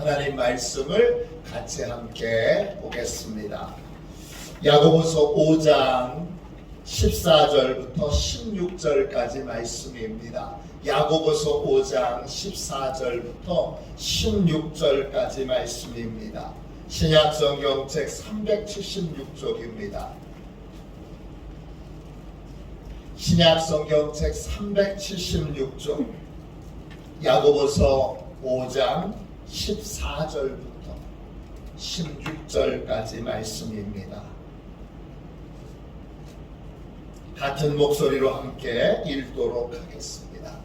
하나님 말씀을 같이 함께 보겠습니다. 야고보서 5장 14절부터 16절까지 말씀입니다. 야고보서 5장 14절부터 16절까지 말씀입니다. 신약성경책 376쪽입니다. 신약성경책 376쪽 야고보서 5장 14절부터 16절까지 말씀입니다. 같은 목소리로 함께 읽도록 하겠습니다.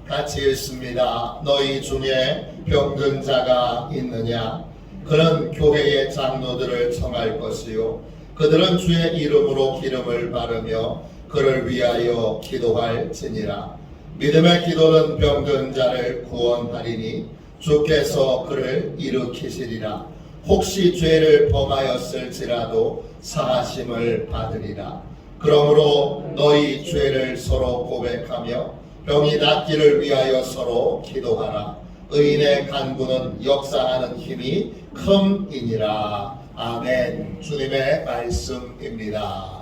같이 읽습니다. 너희 중에 병든 자가 있느냐? 그는 교회의 장로들을 청할 것이요 그들은 주의 이름으로 기름을 바르며 그를 위하여 기도할지니라. 믿음의 기도는 병든 자를 구원하리니 주께서 그를 일으키시리라. 혹시 죄를 범하였을지라도 사하심을 받으리라. 그러므로 너희 죄를 서로 고백하며 병이 낫기를 위하여 서로 기도하라. 의인의 간구는 역사하는 힘이 큼이니라. 아멘. 주님의 말씀입니다.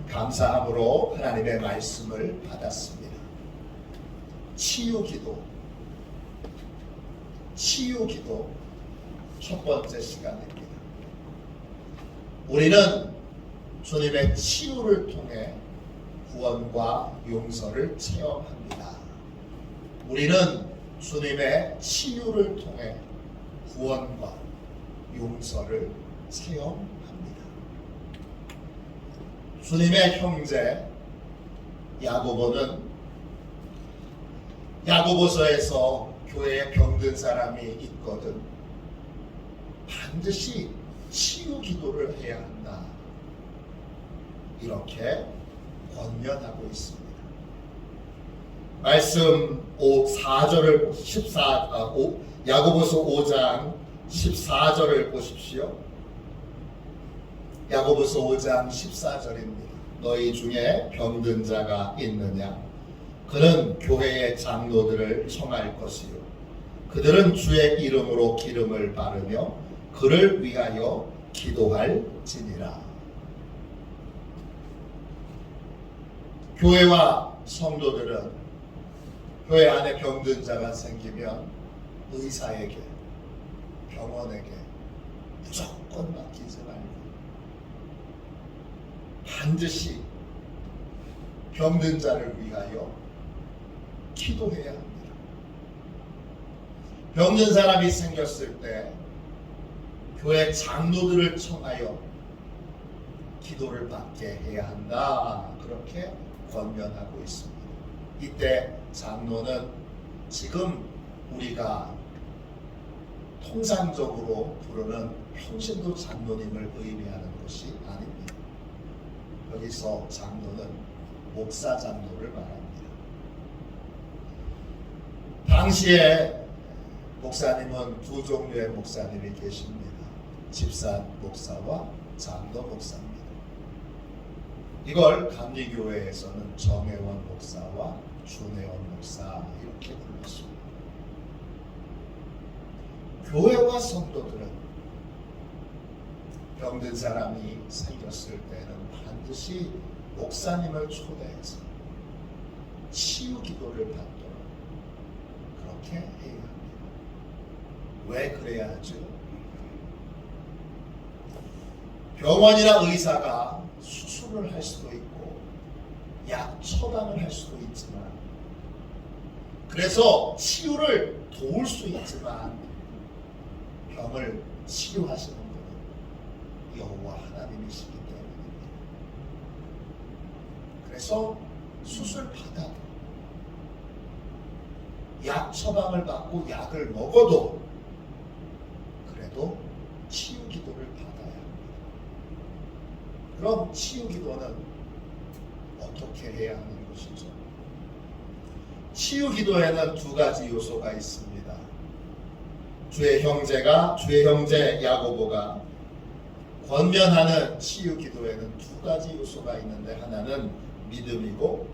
감사함으로 하나님의 말씀을 받았습니다. 치유기도 첫 번째 시간입니다. 우리는 주님의 치유를 통해 구원과 용서를 체험합니다. 우리는 주님의 치유를 통해 구원과 용서를 체험합니다. 주님의 형제 야고보는 야고보서에서 교회에 병든 사람이 있거든 반드시 치유 기도를 해야 한다. 이렇게 권면하고 있습니다. 말씀 4절을 야고보서 5장 14절을 보십시오. 야고보서 5장 14절입니다. 너희 중에 병든 자가 있느냐? 그는 교회의 장로들을 청할 것이요 그들은 주의 이름으로 기름을 바르며 그를 위하여 기도할지니라. 교회와 성도들은 교회 안에 병든 자가 생기면 의사에게 병원에게 무조건 맡기지 말고 반드시 병든 자를 위하여 기도해야 합니다. 병든 사람이 생겼을 때 교회 장로들을 청하여 기도를 받게 해야 한다. 그렇게 권면하고 있습니다. 이때 장로는 지금 우리가 통상적으로 부르는 평신도 장로님을 의미하는 것이 아닙니다. 여기서 장로는 목사 장로를 말합니다. 당시에 목사님은 두 종류의 목사님이 계십니다. 집사 목사와 장로 목사입니다. 이걸 감리교회에서는 정혜원 목사와 준혜원 목사 이렇게 불렀습니다. 교회와 성도들은 병든 사람이 생겼을 때는 반드시 목사님을 초대해서 치유 기도를 받도록 그렇게 해야 합니다. 왜 그래야 하죠? 병원이나 의사가 수술을 할 수도 있고 약 처방을 할 수도 있지만 그래서 치유를 도울 수 있지만 병을 치유하시는 분은 여호와 하나님이시기 때문입니다. 그래서 수술 받아 약 처방을 받고 약을 먹어도 그래도 치유 기도를 받아야 합니다. 그럼 치유 기도는 어떻게 해야 하는 것이죠? 치유 기도에는 두 가지 요소가 있습니다. 주의 형제 야고보가 권면하는 치유 기도에는 두 가지 요소가 있는데 하나는 믿음이고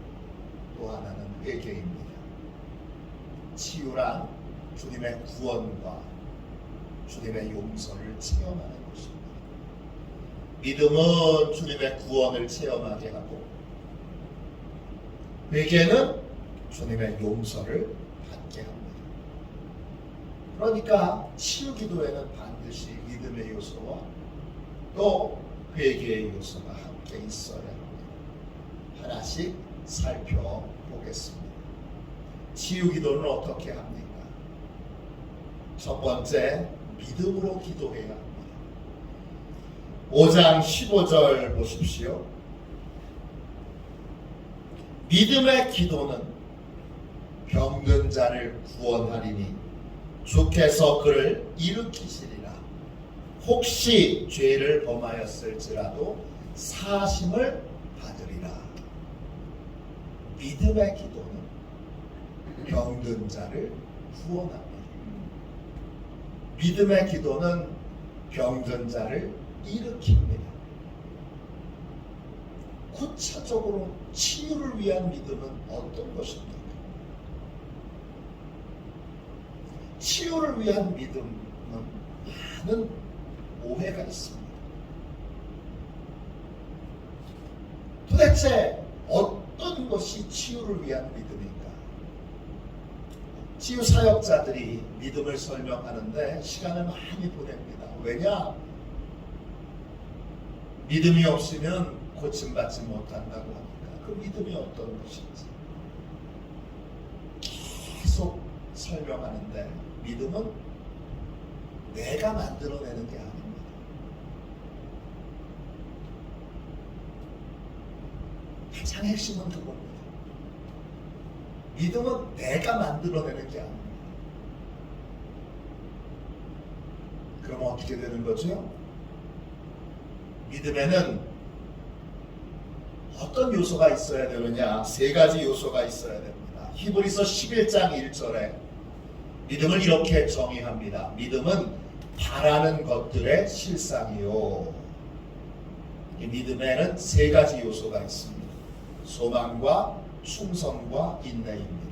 또 하나는 회개입니다. 치유란 주님의 구원과 주님의 용서를 체험하는 것입니다. 믿음은 주님의 구원을 체험하게 하고, 회개는 주님의 용서를 받게 합니다. 그러니까 치유 기도에는 반드시 믿음의 요소와 또 회개의 요소가 함께 있어야 합니다. 하나씩 살펴보겠습니다. 치유 기도는 어떻게 합니까? 첫 번째, 믿음으로 기도해야 합니다. 5장 15절 보십시오. 믿음의 기도는 병든 자를 구원하리니 주께서 그를 일으키시리라. 혹시 죄를 범하였을지라도 사심을 받으리라. 믿음의 기도는 병든 자를 구원합니다. 믿음의 기도는 병든 자를 일으킵니다. 구체적으로 치유를 위한 믿음은 어떤 것입니까? 치유를 위한 믿음은 많은 오해가 있습니다. 도대체 어떤 것이 치유를 위한 믿음인가? 치유 사역자들이 믿음을 설명하는데 시간을 많이 보냅니다. 왜냐? 믿음이 없으면 고침받지 못한다고 합니다. 그 믿음이 어떤 것인지 계속 설명하는데, 믿음은 내가 만들어내는 게 아닙니다. 가장 핵심은 그겁니다. 믿음은 내가 만들어내는 게 아닙니다. 그럼 어떻게 되는 거죠? 믿음에는 어떤 요소가 있어야 되느냐? 세 가지 요소가 있어야 됩니다. 히브리서 11장 1절에 믿음을 이렇게 정의합니다. 믿음은 바라는 것들의 실상이요. 이 믿음에는 세 가지 요소가 있습니다. 소망과 충성과 인내입니다.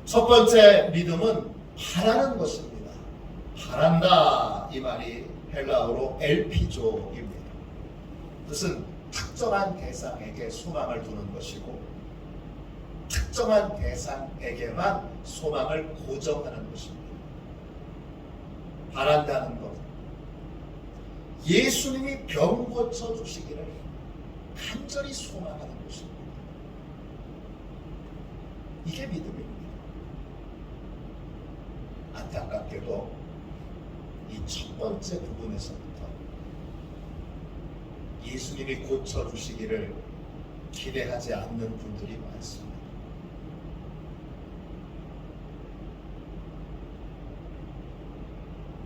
첫 번째, 믿음은 바라는 것입니다. 바란다, 이 말이 헬라어로 엘피조입니다. 뜻은 특정한 대상에게 소망을 두는 것이고, 특정한 대상에게만 소망을 고정하는 것입니다. 바란다는 것, 예수님이 병 고쳐주시기를 간절히 소망하는 것입니다. 이게 믿음입니다. 안타깝게도 이 첫 번째 부분에서부터 예수님이 고쳐주시기를 기대하지 않는 분들이 많습니다.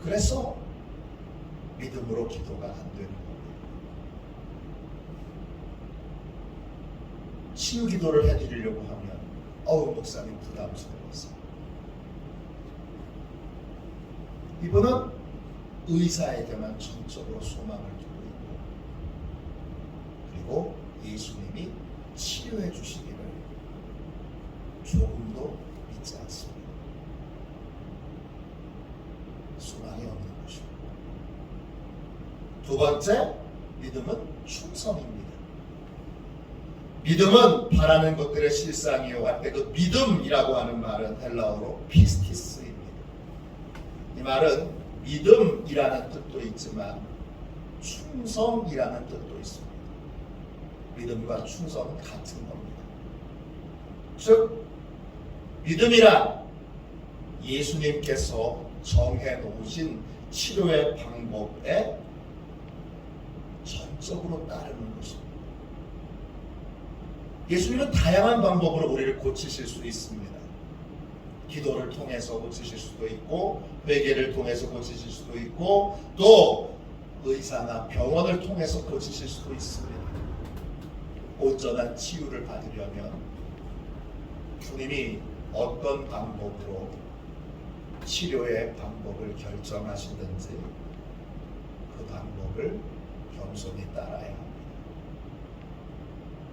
그래서 믿음으로 기도가 안 되는 겁니다. 치유 기도를 해드리려고 하면 목사님 부담스러워서, 이분은 의사에게만 전적으로 소망을 두고 있고, 그리고 예수님이 치료해 주시기를 조금도 믿지 않습니다. 소망이 없는 것입니다. 두 번째, 믿음은 충성입니다. 믿음은 바라는 것들의 실상이요 할 때 그 믿음이라고 하는 말은 헬라어로 피스티스입니다. 이 말은 믿음이라는 뜻도 있지만 충성이라는 뜻도 있습니다. 믿음과 충성은 같은 겁니다. 즉, 믿음이란 예수님께서 정해놓으신 치료의 방법에 전적으로 따르는 것입니다. 예수님은 다양한 방법으로 우리를 고치실 수 있습니다. 기도를 통해서 고치실 수도 있고, 회개를 통해서 고치실 수도 있고, 또 의사나 병원을 통해서 고치실 수도 있습니다. 온전한 치유를 받으려면 주님이 어떤 방법으로 치료의 방법을 결정하시든지 그 방법을 겸손히 따라야 합니다.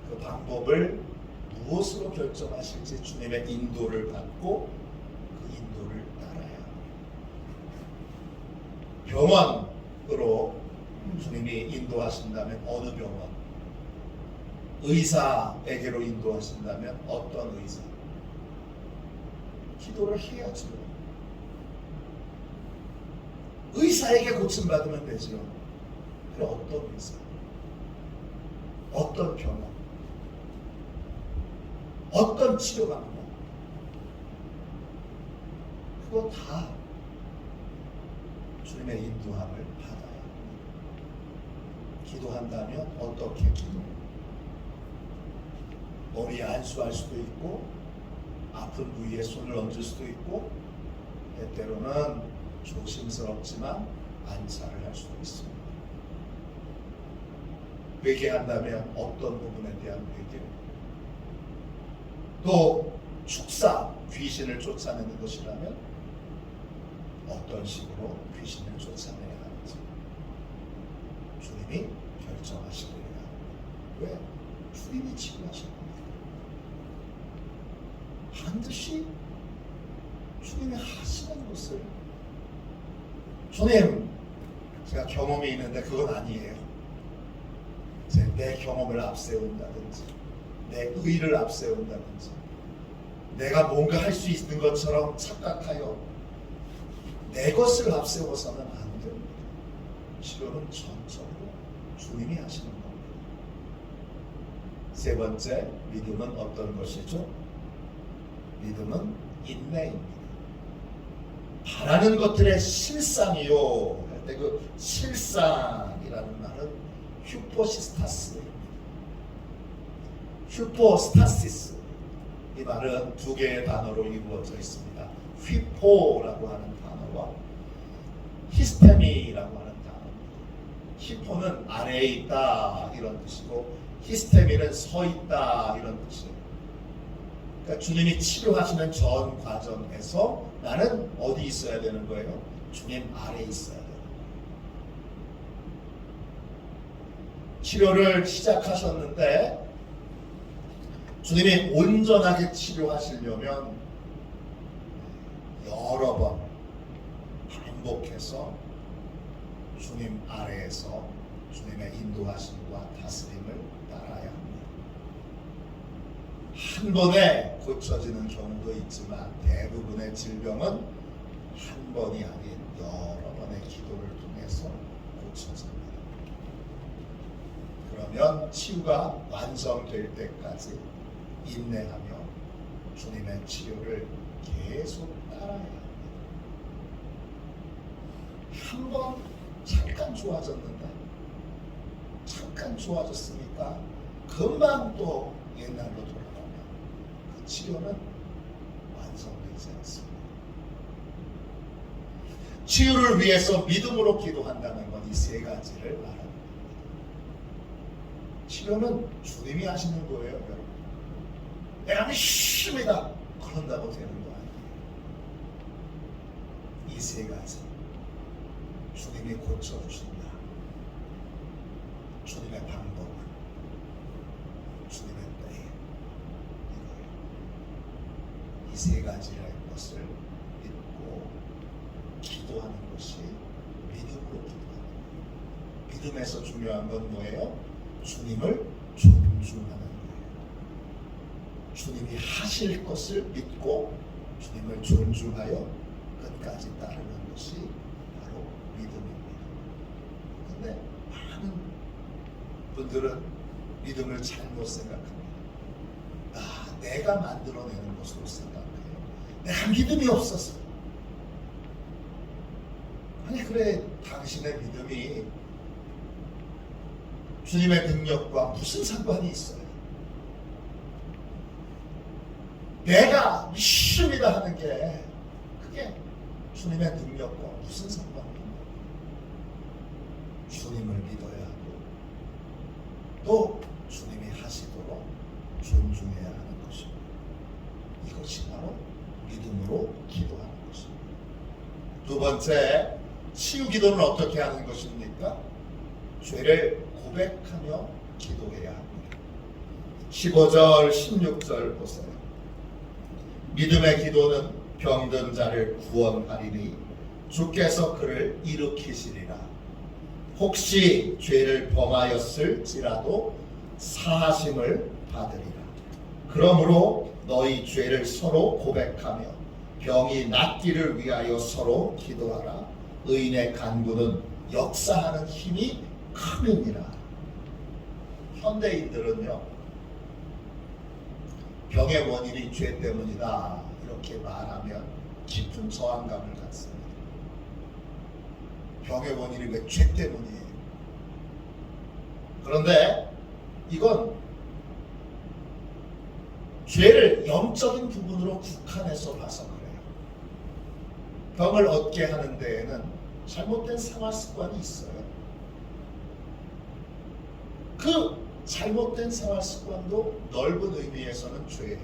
그 방법을 무엇으로 결정하실지 주님의 인도를 받고 그 인도를 따라야 합니다. 병원으로 주님이 인도하신다면 어느 병원? 의사에게로 인도하신다면 어떤 의사? 기도를 해야죠. 의사에게 고침받으면 되죠. 그래, 어떤 의사? 어떤 병원? 어떤 치료 방법? 그거 다 주님의 인도함을 받아야 합니다. 기도한다면 어떻게 기도해요? 머리에 안수할 수도 있고 아픈 부위에 손을 얹을 수도 있고 때때로는 조심스럽지만 안차를 할 수도 있습니다. 회개한다면 어떤 부분에 대한 회개? 또 축사, 귀신을 쫓아내는 것이라면 어떤 식으로 귀신을 쫓아내야 하는지 주님이 결정하시리라. 왜? 주님이 치료하실 겁니다. 반드시 주님이 하시는 것을 주님, 제가 경험이 있는데 그건 아니에요. 내 경험을 앞세운다든지 내 의를 앞세운다든지 내가 뭔가 할 수 있는 것처럼 착각하여 내 것을 앞세워서는 안 됩니다. 치료는 전적으로 주님이 하시는 겁니다. 세 번째, 믿음은 어떤 것이죠? 믿음은 인내입니다. 바라는 것들의 실상이요 할 때 그 실상이라는 말은 휴포시스타스입니다. 휴포스타시스, 이 말은 두 개의 단어로 이루어져 있습니다. 휘포라고 하는 단어와 히스테미라고 하는 단어입니다. 휘포는 아래에 있다 이런 뜻이고 히스테미는 서 있다 이런 뜻이에요. 그러니까 주님이 치료하시는 전 과정에서 나는 어디 있어야 되는 거예요? 주님 아래에 있어야 돼요. 치료를 시작하셨는데 주님이 온전하게 치료하시려면 여러 번 반복해서 주님 아래에서 주님의 인도하심과 다스림을 따라야 합니다. 한 번에 고쳐지는 경우도 있지만 대부분의 질병은 한 번이 아닌 여러 번의 기도를 통해서 고쳐집니다. 그러면 치유가 완성될 때까지 인내하며 주님의 치료를 계속 따라야 합니다. 한 번 잠깐 좋아졌는데 잠깐 좋아졌으니까 금방 또 옛날로 돌아가면 그 치료는 완성되지 않습니다. 치유를 위해서 믿음으로 기도한다는 건 이 세 가지를 말합니다. 치료는 주님이 하시는 거예요, 여러분. 내가 믿습니다 그런다고 되는 거 아니에요. 이 세 가지 주님이 고쳐주신다. 주님의 방법은 주님의 때에 이거예요. 이 세 가지의 것을 믿고 기도하는 것이 믿음으로 기도하는 거예요. 믿음에서 중요한 건 뭐예요? 주님을 존중하는 거예요. 주님이 하실 것을 믿고 주님을 존중하여 끝까지 따르는 것이 바로 믿음입니다. 그런데 많은 분들은 믿음을 잘못 생각합니다. 내가 만들어내는 것으로 생각해요. 내가 믿음이 없어서. 아니 그래, 당신의 믿음이 주님의 능력과 무슨 상관이 있어요? 내가 믿습니다 하는 게 그게 주님의 능력과 무슨 상관입니까? 주님을 믿어야 하고 또 주님이 하시도록 존중해야 하는 것입니다. 이것이 바로 믿음으로 기도하는 것입니다. 두 번째, 치유 기도는 어떻게 하는 것입니까? 죄를 고백하며 기도해야 합니다. 15절 16절 보세요. 믿음의 기도는 병든 자를 구원하리니 주께서 그를 일으키시리라. 혹시 죄를 범하였을지라도 사하심을 받으리라. 그러므로 너희 죄를 서로 고백하며 병이 낫기를 위하여 서로 기도하라. 의인의 간구는 역사하는 힘이 큼이니라. 현대인들은요, 병의 원인이 죄 때문이다 이렇게 말하면 깊은 저항감을 갖습니다. 병의 원인이 왜 죄 때문이에요? 그런데 이건 죄를 영적인 부분으로 국한해서 봐서 그래요. 병을 얻게 하는 데에는 잘못된 생활 습관이 있어요. 그 잘못된 생활 습관도 넓은 의미에서는 죄예요.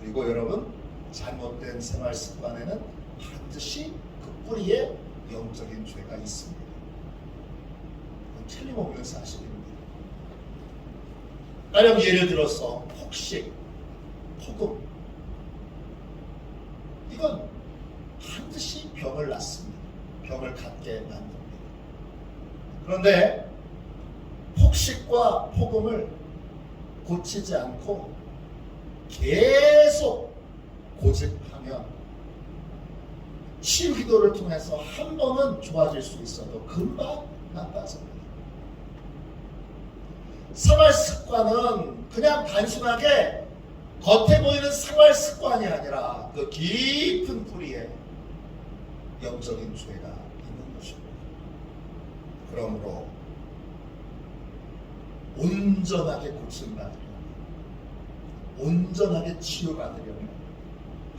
그리고 여러분, 잘못된 생활 습관에는 반드시 그 뿌리에 영적인 죄가 있습니다. 그건 틀림없는 사실입니다. 가령 예를 들어서 폭식, 폭음, 이건 반드시 병을 낳습니다. 병을 갖게 만듭니다. 그런데 폭식과 폭음을 고치지 않고 계속 고집하면 치유 기도를 통해서 한 번은 좋아질 수 있어도 금방 나빠집니다. 생활 습관은 그냥 단순하게 겉에 보이는 생활 습관이 아니라 그 깊은 뿌리에 영적인 죄가 있는 것입니다. 그러므로 온전하게 고침받으려면, 온전하게 치유받으려면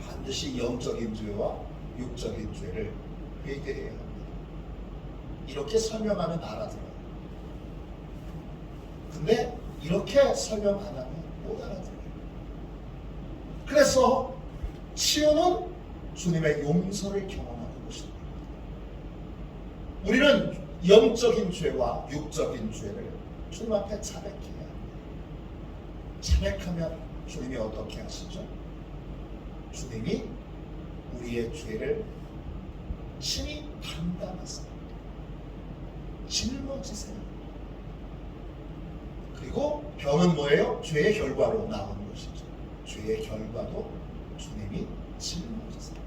반드시 영적인 죄와 육적인 죄를 회개해야 합니다. 이렇게 설명하면 알아들어요. 근데 이렇게 설명 안 하면 못 알아들어요. 그래서 치유는 주님의 용서를 경험하는 것입니다. 우리는 영적인 죄와 육적인 죄를 주님 앞에 자백해야 합니다. 자백하면 주님이 어떻게 하시죠? 주님이 우리의 죄를 친히 담당하세요. 짊어지세요. 그리고 병은 뭐예요? 죄의 결과로 나오는 것이죠. 죄의 결과도 주님이 짊어지세요.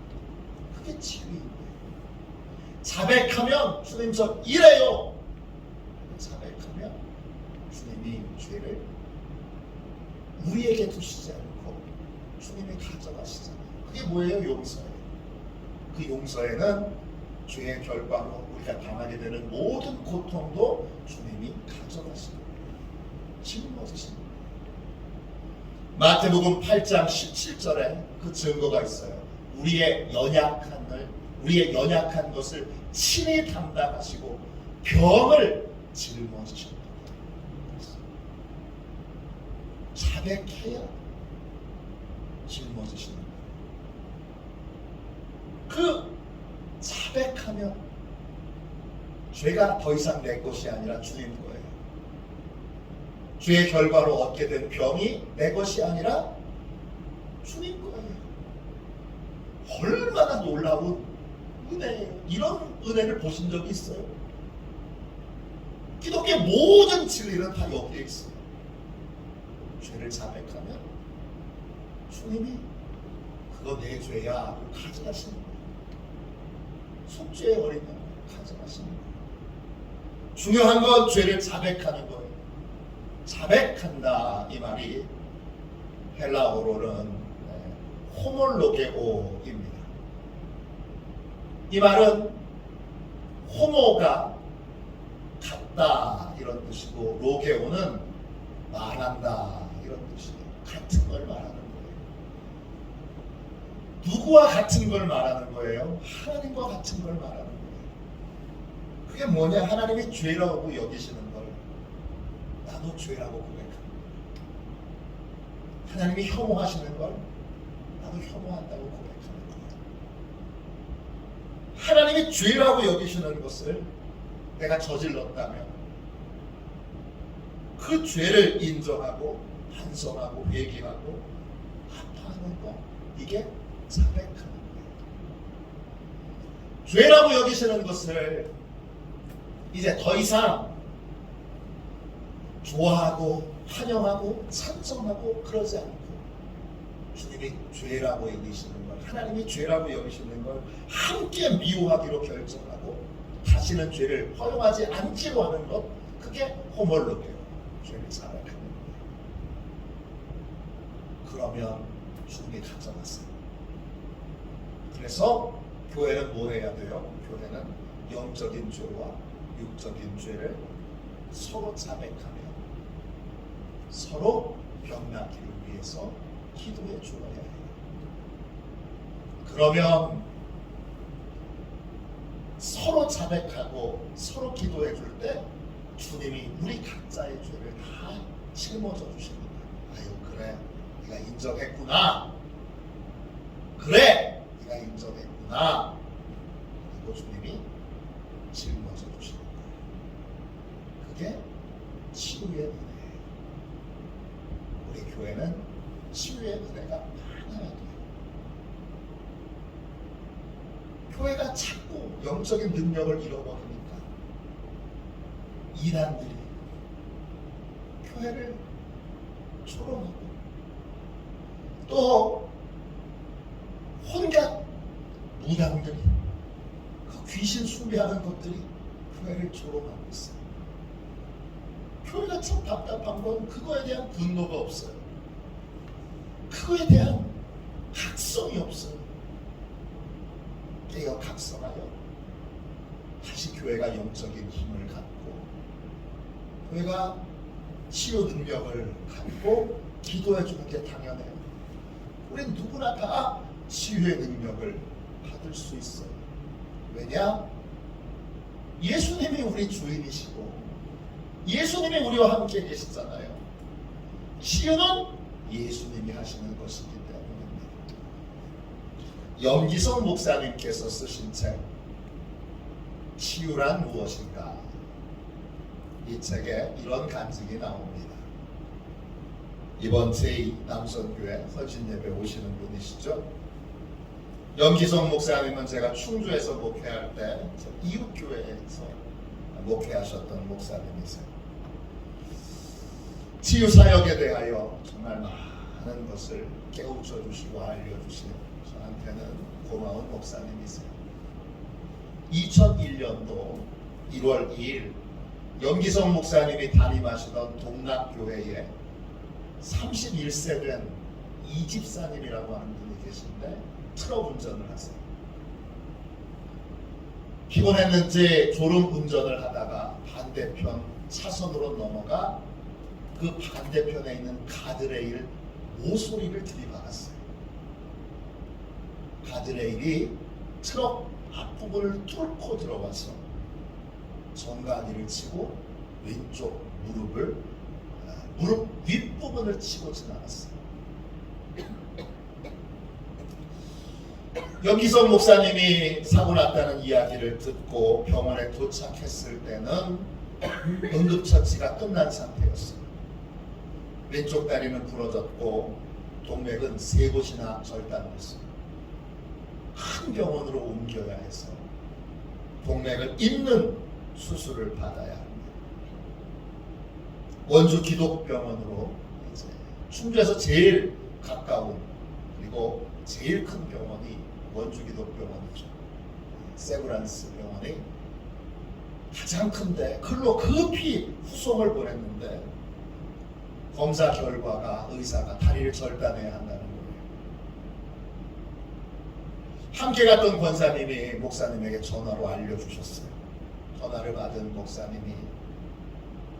그게 치유입니다. 자백하면 주님 저 이래요. 자백하면 주님이 죄를 우리에게 두시지 않고 주님이 가져가시잖아요. 그게 뭐예요? 용서예요. 그 용서에는 죄의 결과로 우리가 당하게 되는 모든 고통도 주님이 가져가시는 거예요. 짊어지시는 거예요. 마태복음 8장 17절에 그 증거가 있어요. 우리의 연약한 것을 친히 담당하시고 병을 짊어지셨다. 자백해야 짊어지시는 거예요. 그 자백하면 죄가 더 이상 내 것이 아니라 주님 거예요. 죄의 결과로 얻게 된 병이 내 것이 아니라 주님 거예요. 얼마나 놀라운 은혜예요. 이런 은혜를 보신 적이 있어요? 기독교의 모든 진리는 다 여기에 있어요. 죄를 자백하면 주님이 그거 내 죄야 가져가시는 거예요. 속죄의 어린 양 가져가시는 거예요. 중요한 건 죄를 자백하는 거예요. 자백한다 이 말이 헬라어로는 호몰로게오입니다. 이 말은 호모가 같다 이런 뜻이고 로게오는 말한다 이런 뜻이에요. 같은 걸 말하는 거예요. 누구와 같은 걸 말하는 거예요? 하나님과 같은 걸 말하는 거예요. 그게 뭐냐? 하나님이 죄라고 여기시는 걸 나도 죄라고 고백합니다. 하나님이 혐오하시는 걸 나도 혐오한다고 고백하는 거예요. 하나님이 죄라고 여기시는 것을 내가 저질렀다면 그 죄를 인정하고 반성하고 회개하고 아파하는 거, 이게 자백하는 거예요. 죄라고 여기시는 것을 이제 더 이상 좋아하고 환영하고 찬송하고 그러지 않고 주님이 죄라고 여기시는 걸, 하나님이 죄라고 여기시는 걸 함께 미워하기로 결정하고 다시는 죄를 허용하지 않기로 하는 것, 그게 호몰로게요. 죄를 자백하는 거예요. 그러면 주님이 가져갔어요. 그래서 교회는 뭐 해야 돼요? 교회는 영적인 죄와 육적인 죄를 서로 자백하며 서로 병나기를 위해서 기도해 주어야 해요. 그러면 서로 자백하고 서로 기도해 줄 때 주님이 우리 각자의 죄를 다 짊어져 주시는 거예요. 아유, 그래, 네가 인정했구나. 그래, 네가 인정했구나. 그리고 주님이 짊어져 주시는 거예요. 그게 치유의 은혜예요. 우리 교회는 치유의 은혜가 많아야 돼요. 교회가 자꾸 영적인 능력을 잃어버리니까 이단들이 교회를 조롱하고 또 혼자 무당들이 그 귀신 숭배하는 것들이 교회를 조롱하고 있어요. 교회가 참 답답한 건 그거에 대한 분노가 없어요. 그거에 대한 각성이 없어요. 깨어 각성하여 다시 교회가 영적인 힘을 갖고 교회가 치유 능력을 갖고 기도해 주는 게 당연해요. 우린 누구나 다 치유의 능력을 받을 수 있어요. 왜냐? 예수님이 우리 주인이시고 예수님이 우리와 함께 계시잖아요. 치유는 예수님이 하시는 것이기 때문입니다. 염기성 목사님께서 쓰신 책 치유란 무엇인가, 이 책에 이런 간증이 나옵니다. 이번 제2남선교회 헌신예배 오시는 분이시죠. 염기성 목사님은 제가 충주에서 목회할 때 이웃교회에서 목회하셨던 목사님이세요. 치유사역에 대하여 정말 많은 것을 깨우쳐 주시고 알려주시는 저한테는 고마운 목사님이세요. 2001년도 1월 2일 염기성 목사님이 담임하시던 동락교회에 31세 된 이집사님이라고 하는 분이 계신데 트럭 운전을 하세요. 피곤했는지 졸음 운전을 하다가 반대편 차선으로 넘어가 그 반대편에 있는 가드레일 모서리를 들이박았어요. 가드레일이 트럭 앞부분을 뚫고 들어가서 정강이를 치고 왼쪽 무릎 윗부분을 치고 지나갔어요. 염기성 목사님이 사고 났다는 이야기를 듣고 병원에 도착했을 때는 응급처치가 끝난 상태였어요. 왼쪽 다리는 부러졌고 동맥은 3곳이나 절단됐어요. 큰 병원으로 옮겨야 해서 동맥을 잇는 수술을 받아야 합니다. 원주 기독병원으로 이제 충주에서 제일 가까운 그리고 제일 큰 병원이 원주 기독병원이죠. 세브란스 병원이 가장 큰데 글로 급히 후송을 보냈는데 검사 결과가 의사가 다리를 절단해야 한다는 거예요. 함께 갔던 권사님이 목사님에게 전화로 알려주셨어요. 전화를 받은 목사님이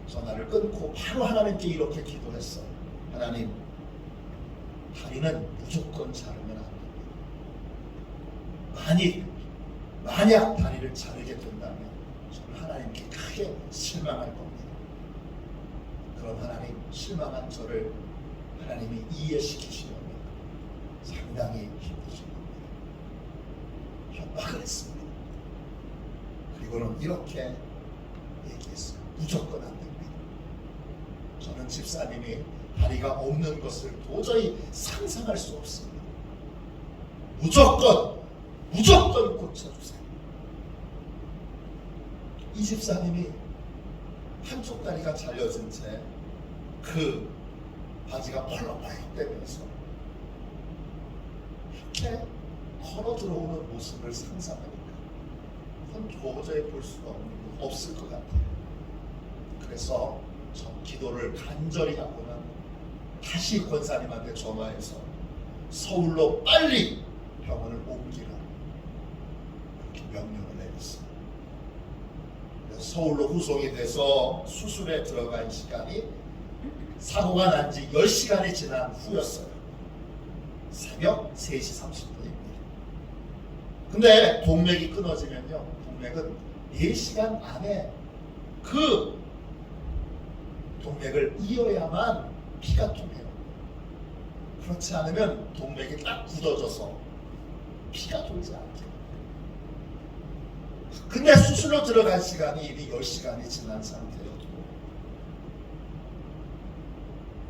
전화를 끊고 바로 하나님께 이렇게 기도했어요. 하나님, 다리는 무조건 자르면 안 됩니다. 만약 다리를 자르게 된다면 저는 하나님께 크게 실망할 겁니다. 그럼 하나님, 실망한 저를 하나님이 이해시키시려면 상당히 힘드실 겁니다. 협박을 했습니다. 그리고는 이렇게 얘기했어요. 무조건 안 됩니다. 저는 집사님이 다리가 없는 것을 도저히 상상할 수 없습니다. 무조건 고쳐주세요. 이 집사님이 한쪽 다리가 잘려진 채 그 바지가 펄럭펄럭대면서 이렇게 걸어 들어오는 모습을 상상하니까 그건 도저히 볼 수가 없을 것 같아요. 그래서 저 기도를 간절히 하고는 다시 권사님한테 전화해서 서울로 빨리 병원을 옮기라 그렇게 명령을 내렸어요. 서울로 후송이 돼서 수술에 들어간 시간이 사고가 난 지 10시간이 지난 후였어요. 새벽 3시 30분입니다. 근데 동맥이 끊어지면요, 동맥은 4시간 안에 그 동맥을 이어야만 피가 통해요. 그렇지 않으면 동맥이 딱 굳어져서 피가 돌지 않게. 근데 수술로 들어간 시간이 이미 10시간이 지난 상태였고,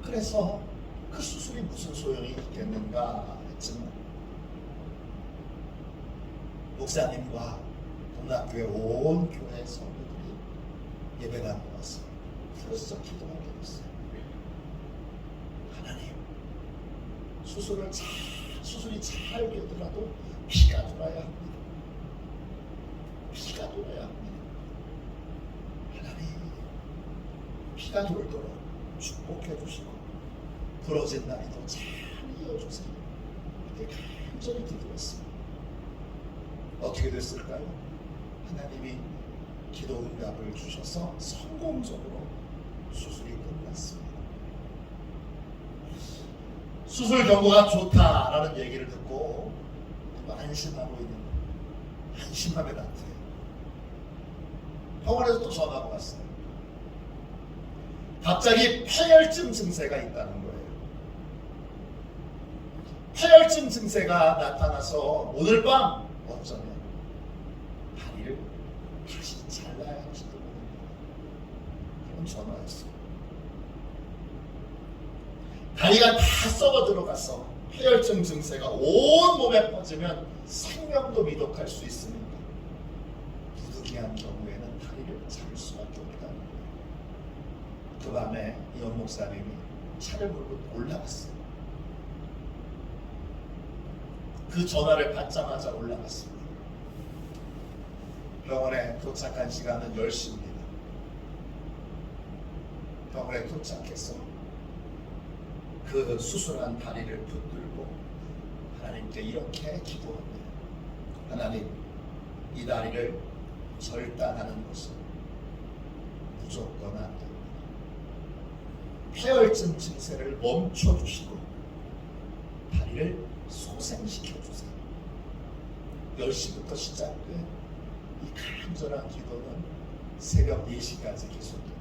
그래서 그 수술이 무슨 소용이 있겠는가 했지만 목사님과 동락교회 온 교회 성도들이 예배가 모았어요. 그래서 기도하게 됐어요. 하나님, 수술이 잘 되더라도 피가 돌아야 합니다. 피가 돌아야 합니다. 하나님, 피가 돌도록 축복해 주시고 부러진 다리도 잘 이어주세요. 이렇게 간절히 기도했습니다. 어떻게 됐을까요? 하나님이 기도 응답을 주셔서 성공적으로 수술이 끝났습니다. 수술 경과가 좋다라는 얘기를 듣고 안심하고 있는 안심함의 상태예요. 병원에서 또 전화가 왔어요. 갑자기 폐혈증 증세가 있다는 거예요. 폐혈증 증세가 나타나서 오늘 밤 어쩌면 다리를 다시 잘라야 할지도 모릅니다. 그런 전화였어요. 다리가 다 썩어 들어가서 폐혈증 증세가 온 몸에 퍼지면 생명도 미독할 수 있으니까 부득이한 경우에는 다리를 자를 수밖에 없다는 거예요. 그 밤에 이현 목사님이 차를 몰고 올라갔어요. 그 전화를 받자마자 올라갔습니다. 병원에 도착한 시간은 10시입니다. 병원에 도착해서 그 수술한 다리를 붙들고 하나님께 이렇게 기도합니다. 하나님, 이 다리를 절단하는 것은 무조건 안 됩니다. 폐혈증 증세를 멈춰주시고 다리를 소생시켜주세요. 10시부터 시작된 이 간절한 기도는 새벽 4시까지 계속됩니다.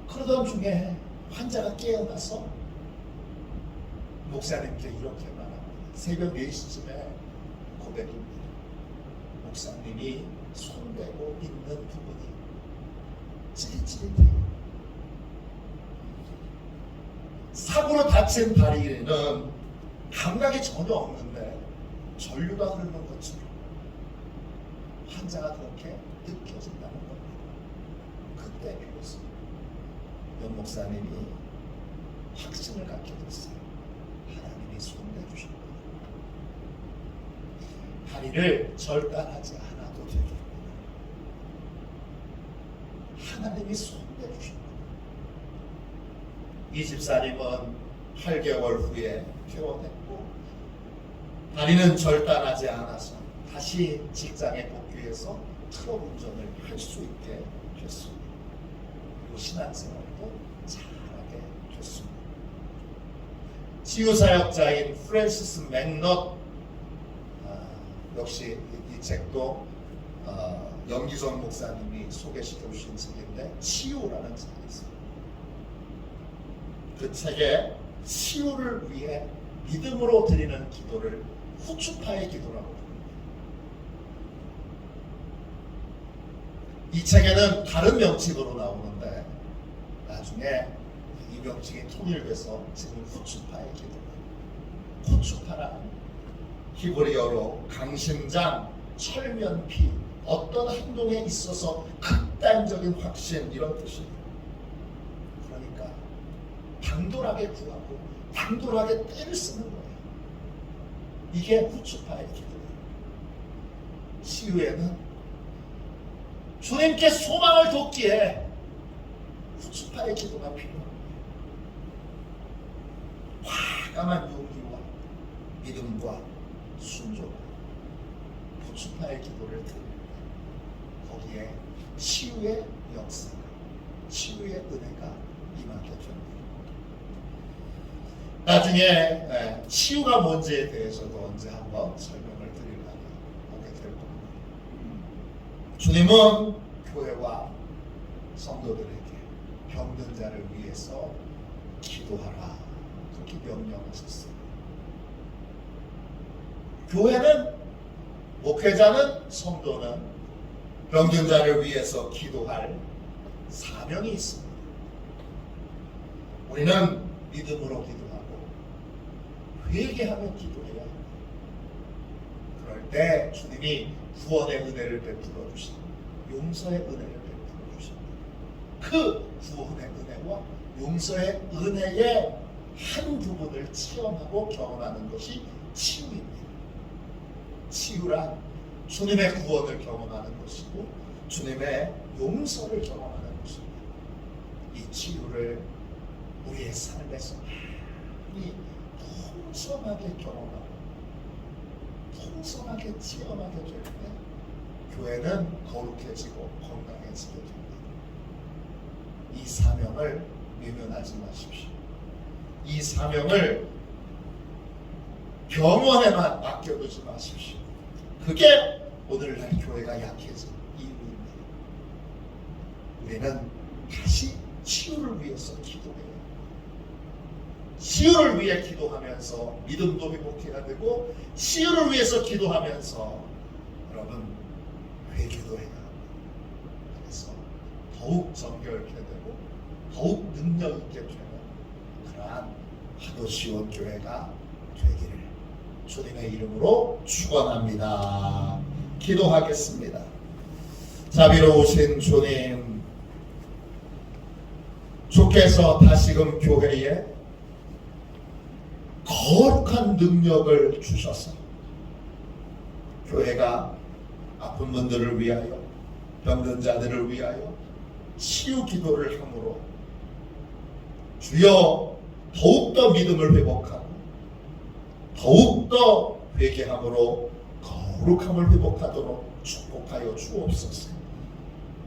그러던 중에 환자가 깨어나서 목사님께 이렇게 말합니다. 새벽 4시쯤에 고백입니다. 목사님이 손대고 있는 부분이 찌릿찌릿해요. 사고로 다친 다리는 감각이 전혀 없는데 전류가 흐르는 것처럼 환자가 그렇게 느껴진다는 겁니다. 그때 비로소 연 목사님이 확신을 갖게 됐어요. 하나님이 손대주셨구나. 다리를 절단하지 않아도 되겠구나. 하나님이 손대주셨구나. 이 집사님은 8개월 후에 퇴원했고 다리는 절단하지 않아서 다시 직장에 복귀해서 트럭 운전을 할 수 있게 됐습니다. 그리고 신앙생활도 잘하게 됐습니다. 치유사역자인 프랜시스 맥넛, 역시 이 책도 영기성 목사님이 소개시켜 주신 책인데 치유라는 책이 있습니다. 그 책에 치유를 위해 믿음으로 드리는 기도를 후추파의 기도라고 부릅니다. 이 책에는 다른 명칭으로 나오는데 나중에 이명직이 통일돼서 지금 후추파의 기도, 후추파란 히브리어로 강심장, 철면피, 어떤 행동에 있어서 극단적인 확신 이런 뜻이에요. 그러니까 당돌하게 구하고 당돌하게 때를 쓰는 거예요. 이게 후추파의 기도예요. 치유에는 주님께 소망을 돋기에 후추파의 기도가 필요합니다. 과감한 용기와 믿음과 순종, 후추파의 기도를 드립니다. 거기에 치유의 역사가, 치유의 은혜가 임하게 됩니다. 나중에 치유가 뭔지에 대해서도 언제 한번 설명을 드리려고 하게 될 겁니다. 주님은 교회와 성도들에게 병든 자를 위해서 기도하라 그렇게 명령하셨어요. 교회는, 목회자는, 성도는 병든 자를 위해서 기도할 사명이 있습니다. 우리는 믿음으로 기도하고 회개하며 기도해야 합니다. 그럴 때 주님이 구원의 은혜를 베풀어 주시고 용서의 은혜를 베풀어 주십니다. 그 구원의 은혜와 용서의 은혜의 한 부분을 체험하고 경험하는 것이 치유입니다. 치유란 주님의 구원을 경험하는 것이고 주님의 용서를 경험하는 것입니다. 이 치유를 우리의 삶에서 많이 풍성하게 경험하고 풍성하게 체험하게 될 때 교회는 거룩해지고 건강해지게 됩니다. 이 사명을 외면하지 마십시오. 이 사명을 병원에만 맡겨두지 마십시오. 그게 오늘날 교회가 약해진 이유입니다. 우리는 다시 치유를 위해서 기도해요. 치유를 위해 기도하면서 믿음도 회복해야 되고 치유를 위해서 기도하면서 여러분 회개도 해야 합니다. 그래서 더욱 정결케 되고 더욱 능력 있게 되는 그러한 화도시온 교회가 되기를 주님의 이름으로 축원합니다. 기도하겠습니다. 자비로우신 주님, 주께서 다시금 교회에 거룩한 능력을 주셔서 교회가 아픈 분들을 위하여 병든 자들을 위하여 치유 기도를 함으로 주여 더욱더 믿음을 회복하고 더욱더 회개함으로 거룩함을 회복하도록 축복하여 주옵소서.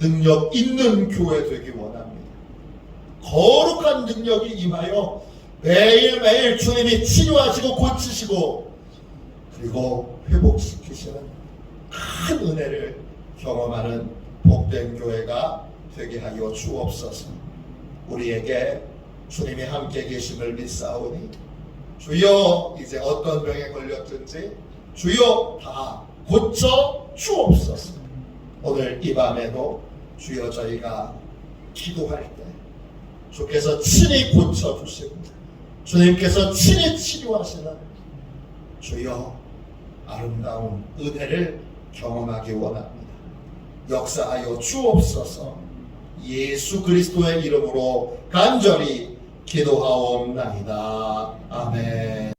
능력 있는 교회 되기 원합니다. 거룩한 능력이 임하여 매일매일 주님이 치유하시고 고치시고 그리고 회복시키시는 큰 은혜를 경험하는 복된 교회가 되게 하여 주옵소서. 우리에게 주님이 함께 계심을 믿사오니 주여 이제 어떤 병에 걸렸든지 주여 다 고쳐 주옵소서. 오늘 이 밤에도 주여 저희가 기도할 때 주께서 친히 고쳐주시고 주님께서 친히 치료하시는 주여 아름다운 은혜를 경험하기 원합니다. 역사하여 주옵소서. 예수 그리스도의 이름으로 간절히 기도하옵나이다. 아멘.